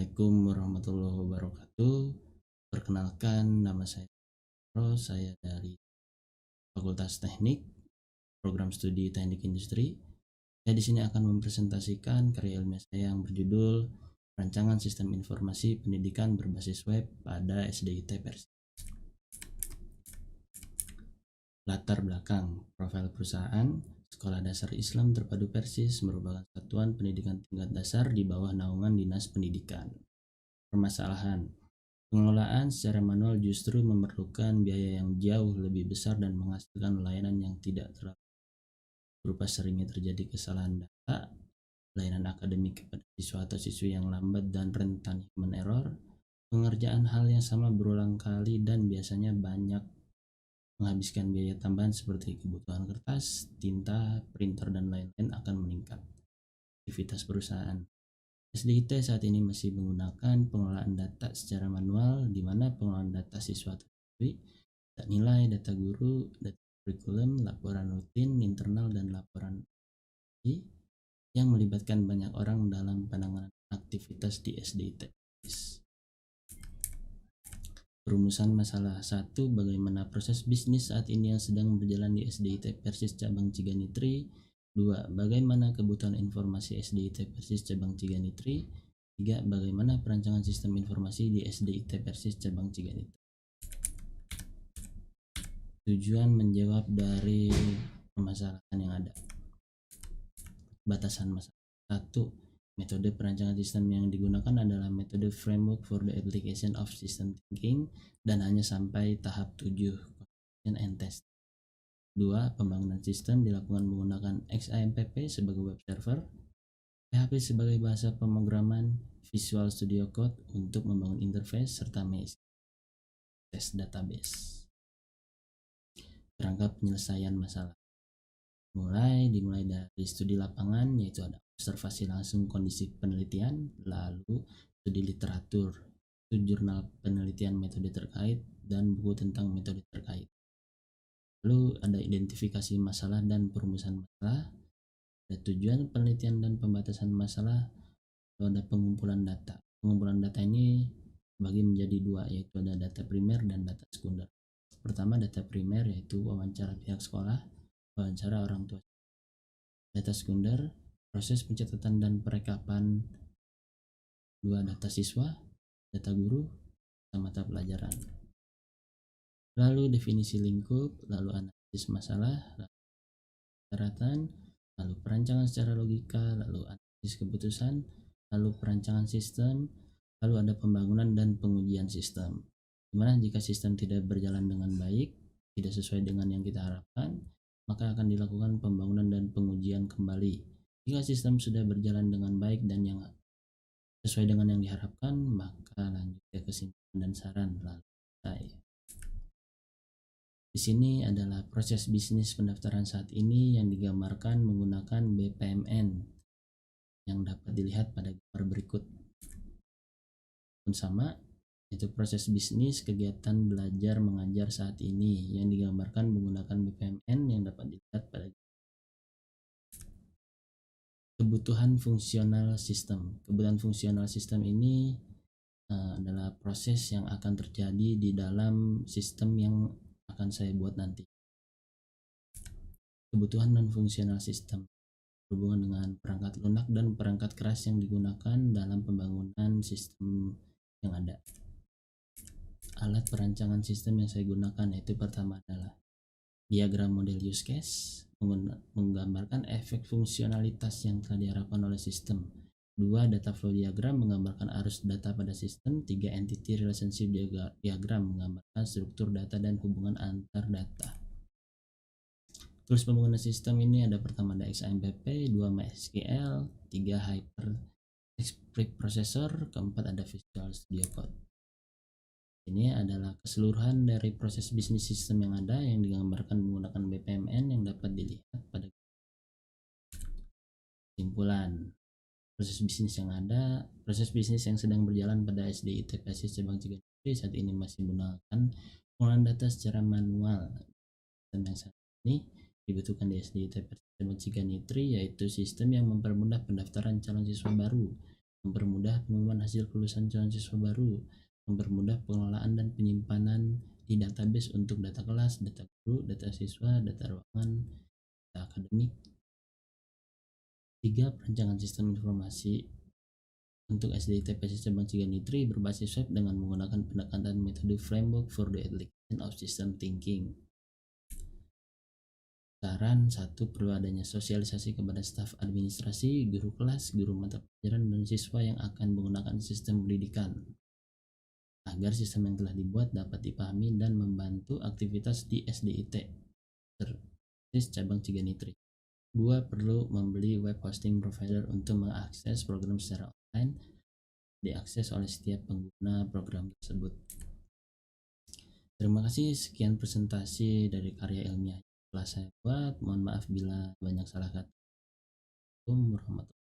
Assalamualaikum warahmatullahi wabarakatuh. Perkenalkan, nama saya Ros, saya dari Fakultas Teknik, Program Studi Teknik Industri. Saya di sini akan mempresentasikan karya ilmiah saya yang berjudul Rancangan Sistem Informasi Pendidikan Berbasis Web pada SDIT Persis. Latar belakang profil perusahaan Sekolah Dasar Islam Terpadu Persis merupakan satuan pendidikan tingkat dasar di bawah naungan Dinas Pendidikan. Permasalahan pengelolaan secara manual justru memerlukan biaya yang jauh lebih besar dan menghasilkan layanan yang tidak terlalu berupa seringnya terjadi kesalahan data, layanan akademik kepada siswa atau siswi yang lambat dan rentan human error, pengerjaan hal yang sama berulang kali dan biasanya banyak menghabiskan biaya tambahan seperti kebutuhan kertas, tinta, printer, dan lain-lain akan meningkat. Aktivitas perusahaan SDIT saat ini masih menggunakan pengelolaan data secara manual, di mana pengelolaan data siswa atau siswi, data nilai, data guru, data kurikulum, laporan rutin, internal, dan laporan yang melibatkan banyak orang dalam penanganan aktivitas di SDIT. Perumusan masalah 1. Bagaimana proses bisnis saat ini yang sedang berjalan di SDIT Persis Cabang Ciganitri. 2. Bagaimana kebutuhan informasi SDIT Persis Cabang Ciganitri. 3. Bagaimana perancangan sistem informasi di SDIT Persis Cabang Ciganitri. Tujuan menjawab dari permasalahan yang ada. Batasan masalah 1. Metode perancangan sistem yang digunakan adalah metode Framework for the Application of System Thinking dan hanya sampai tahap 7, Configuration and Test. 2. Pembangunan sistem dilakukan menggunakan XAMPP sebagai web server, PHP sebagai bahasa pemrograman, Visual Studio Code untuk membangun interface, serta MySQL test database. Kerangka penyelesaian masalah dimulai dari studi lapangan, yaitu ada observasi langsung kondisi penelitian, lalu studi literatur, jurnal penelitian metode terkait, dan buku tentang metode terkait. Lalu ada identifikasi masalah dan perumusan masalah, ada tujuan penelitian dan pembatasan masalah, lalu ada pengumpulan data. Pengumpulan data ini bagi menjadi dua, yaitu ada data primer dan data sekunder. Pertama, data primer yaitu wawancara pihak sekolah, wawancara orang tua. Data sekunder, proses pencatatan dan perekapan data siswa, data guru, dan mata pelajaran. Lalu definisi lingkup, lalu analisis masalah, lalu syaratan, lalu perancangan secara logika, lalu analisis keputusan, lalu perancangan sistem, lalu ada pembangunan dan pengujian sistem. Dimana jika sistem tidak berjalan dengan baik, tidak sesuai dengan yang kita harapkan, maka akan dilakukan pembangunan dan pengujian kembali. Jika sistem sudah berjalan dengan baik dan yang sesuai dengan yang diharapkan, maka lanjut ke kesimpulan dan saran, lalu selesai. Di sini adalah proses bisnis pendaftaran saat ini yang digambarkan menggunakan BPMN yang dapat dilihat pada gambar berikut. Pun sama, yaitu proses bisnis kegiatan belajar mengajar saat ini yang digambarkan menggunakan BPMN yang dapat dilihat pada kebutuhan fungsional sistem. Kebutuhan fungsional sistem ini adalah proses yang akan terjadi di dalam sistem yang akan saya buat nanti. Kebutuhan non fungsional sistem berhubungan dengan perangkat lunak dan perangkat keras yang digunakan dalam pembangunan sistem yang ada. Alat perancangan sistem yang saya gunakan yaitu pertama adalah diagram model use case, menggambarkan efek fungsionalitas yang telah diharapkan oleh sistem. 2. Data flow diagram menggambarkan arus data pada sistem. 3. Entity relationship diagram menggambarkan struktur data dan hubungan antar data. Tools pembangunan sistem ini ada pertama ada XAMPP, 2 MySQL, 3 Hypertext Preprocessor, 4 ada Visual Studio Code. Ini adalah keseluruhan dari proses bisnis sistem yang ada yang digambarkan menggunakan BPMN yang dapat dilihat pada kesimpulan. Proses bisnis yang ada, proses bisnis yang sedang berjalan pada SDIT Persis Cabang Ciganitri saat ini masih menggunakan pengolahan data secara manual. Sistem yang saat ini dibutuhkan di SDIT Persis Cabang Ciganitri yaitu sistem yang mempermudah pendaftaran calon siswa baru, mempermudah pengumuman hasil kelulusan calon siswa baru, mempermudah pengelolaan dan penyimpanan di database untuk data kelas, data guru, data siswa, data ruangan, data akademik. 3. Perancangan sistem informasi untuk SDIT PSS Cabang Ciganitri berbasis web dengan menggunakan pendekatan metode Framework for the Application of System Thinking. Saran 1. Perlu adanya sosialisasi kepada staf administrasi, guru kelas, guru mata pelajaran, dan siswa yang akan menggunakan sistem pendidikan agar sistem yang telah dibuat dapat dipahami dan membantu aktivitas di SDIT Cabang Ciganitri. 2. Perlu membeli web hosting provider untuk mengakses program secara online, diakses oleh setiap pengguna program tersebut. Terima kasih, sekian presentasi dari karya ilmiah telah saya buat. Mohon maaf bila banyak salah kata. Assalamualaikum warahmatullahi wabarakatuh.